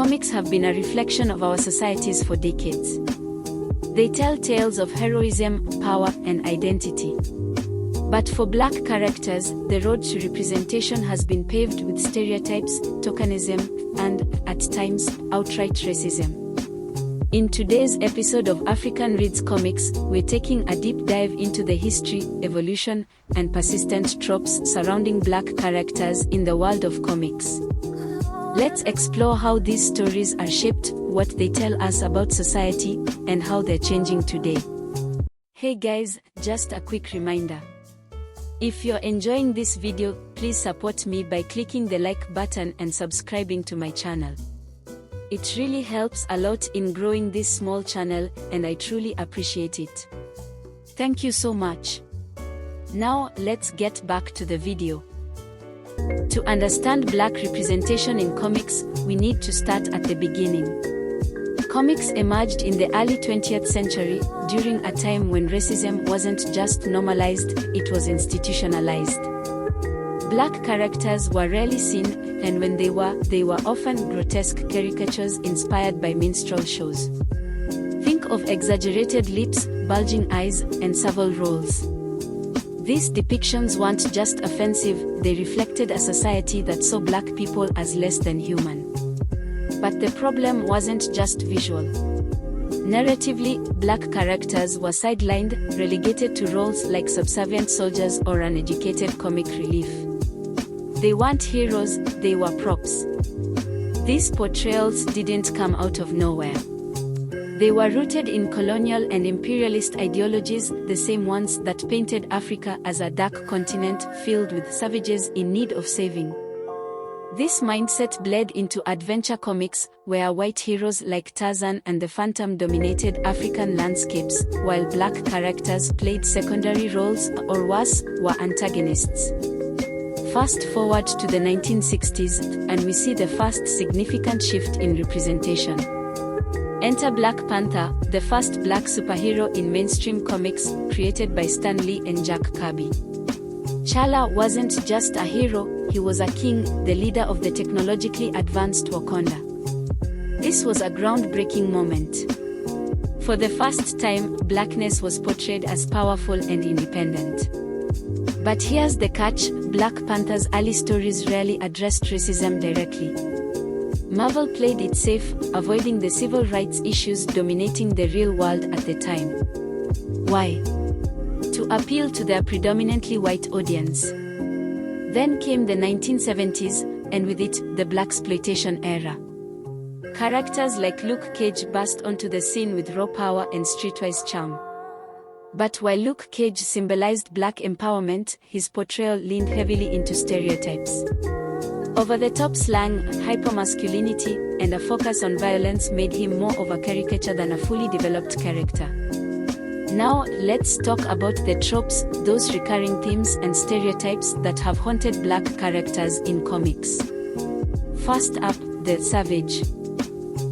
Comics have been a reflection of our societies for decades. They tell tales of heroism, power, and identity. But for Black characters, the road to representation has been paved with stereotypes, tokenism, and, at times, outright racism. In today's episode of African Reads Comics, we're taking a deep dive into the history, evolution, and persistent tropes surrounding Black characters in the world of comics. Let's explore how these stories are shaped, what they tell us about society, and how they're changing today. Hey guys, just a quick reminder. If you're enjoying this video, please support me by clicking the like button and subscribing to my channel. It really helps a lot in growing this small channel, and I truly appreciate it. Thank you so much. Now, let's get back to the video. To understand Black representation in comics, we need to start at the beginning. Comics emerged in the early 20th century, during a time when racism wasn't just normalized, it was institutionalized. Black characters were rarely seen, and when they were often grotesque caricatures inspired by minstrel shows. Think of exaggerated lips, bulging eyes, and savile roles. These depictions weren't just offensive, they reflected a society that saw Black people as less than human. But the problem wasn't just visual. Narratively, Black characters were sidelined, relegated to roles like subservient soldiers or uneducated comic relief. They weren't heroes, they were props. These portrayals didn't come out of nowhere. They were rooted in colonial and imperialist ideologies, the same ones that painted Africa as a dark continent filled with savages in need of saving. This mindset bled into adventure comics, where white heroes like Tarzan and the Phantom dominated African landscapes, while Black characters played secondary roles, or worse, were antagonists. Fast forward to the 1960s, and we see the first significant shift in representation. Enter Black Panther, the first Black superhero in mainstream comics, created by Stan Lee and Jack Kirby. T'Challa wasn't just a hero, he was a king, the leader of the technologically advanced Wakanda. This was a groundbreaking moment. For the first time, Blackness was portrayed as powerful and independent. But here's the catch, Black Panther's early stories rarely addressed racism directly. Marvel played it safe, avoiding the civil rights issues dominating the real world at the time. Why? To appeal to their predominantly white audience. Then came the 1970s, and with it, the blaxploitation era. Characters like Luke Cage burst onto the scene with raw power and streetwise charm. But while Luke Cage symbolized Black empowerment, his portrayal leaned heavily into stereotypes. Over-the-top slang, hypermasculinity, and a focus on violence made him more of a caricature than a fully developed character. Now, let's talk about the tropes, those recurring themes and stereotypes that have haunted Black characters in comics. First up, the savage.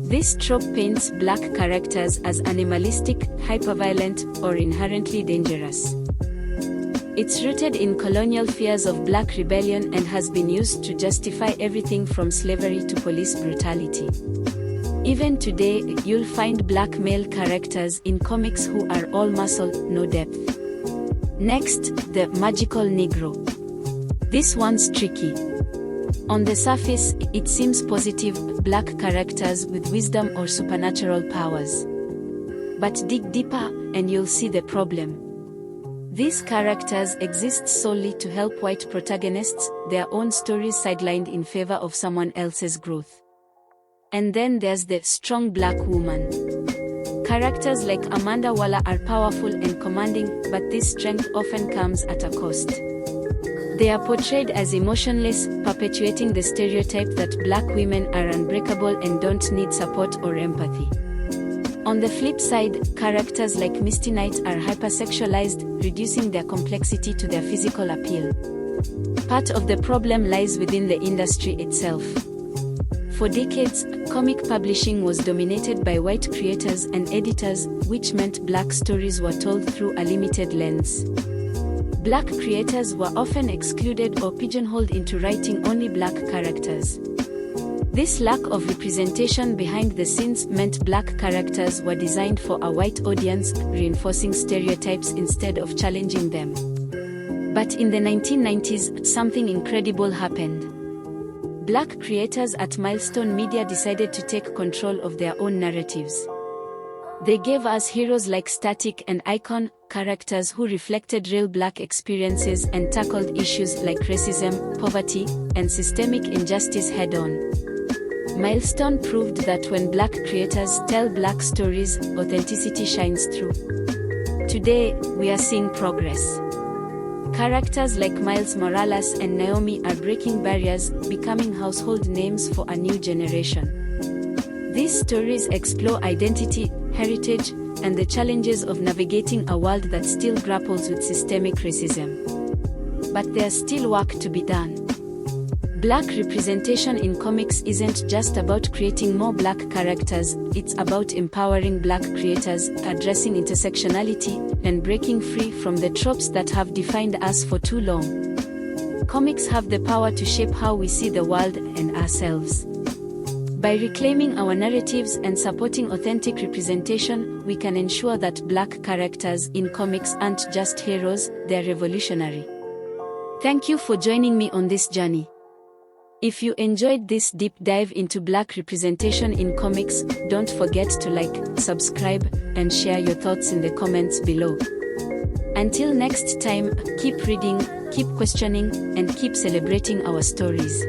This trope paints Black characters as animalistic, hyperviolent, or inherently dangerous. It's rooted in colonial fears of Black rebellion and has been used to justify everything from slavery to police brutality. Even today, you'll find Black male characters in comics who are all muscle, no depth. Next, the magical Negro. This one's tricky. On the surface, it seems positive, Black characters with wisdom or supernatural powers. But dig deeper, and you'll see the problem. These characters exist solely to help white protagonists, their own stories sidelined in favor of someone else's growth. And then there's the strong Black woman. Characters like Amanda Waller are powerful and commanding, but this strength often comes at a cost. They are portrayed as emotionless, perpetuating the stereotype that Black women are unbreakable and don't need support or empathy. On the flip side, characters like Misty Knight are hypersexualized, reducing their complexity to their physical appeal. Part of the problem lies within the industry itself. For decades, comic publishing was dominated by white creators and editors, which meant Black stories were told through a limited lens. Black creators were often excluded or pigeonholed into writing only Black characters. This lack of representation behind the scenes meant black characters were designed for a white audience, reinforcing stereotypes instead of challenging them. But in the 1990s, something incredible happened. Black creators at Milestone Media decided to take control of their own narratives. They gave us heroes like Static and Icon, characters who reflected real black experiences and tackled issues like racism, poverty, and systemic injustice head-on. Milestone proved that when black creators tell black stories, authenticity shines through. Today, we are seeing progress. Characters like Miles Morales and Naomi are breaking barriers, becoming household names for a new generation. These stories explore identity, heritage, and the challenges of navigating a world that still grapples with systemic racism. But there's still work to be done. Black representation in comics isn't just about creating more black characters, it's about empowering black creators, addressing intersectionality, and breaking free from the tropes that have defined us for too long. Comics have the power to shape how we see the world and ourselves. By reclaiming our narratives and supporting authentic representation, we can ensure that black characters in comics aren't just heroes, they're revolutionary. Thank you for joining me on this journey. If you enjoyed this deep dive into black representation in comics, don't forget to like, subscribe, and share your thoughts in the comments below. Until next time, keep reading, keep questioning, and keep celebrating our stories.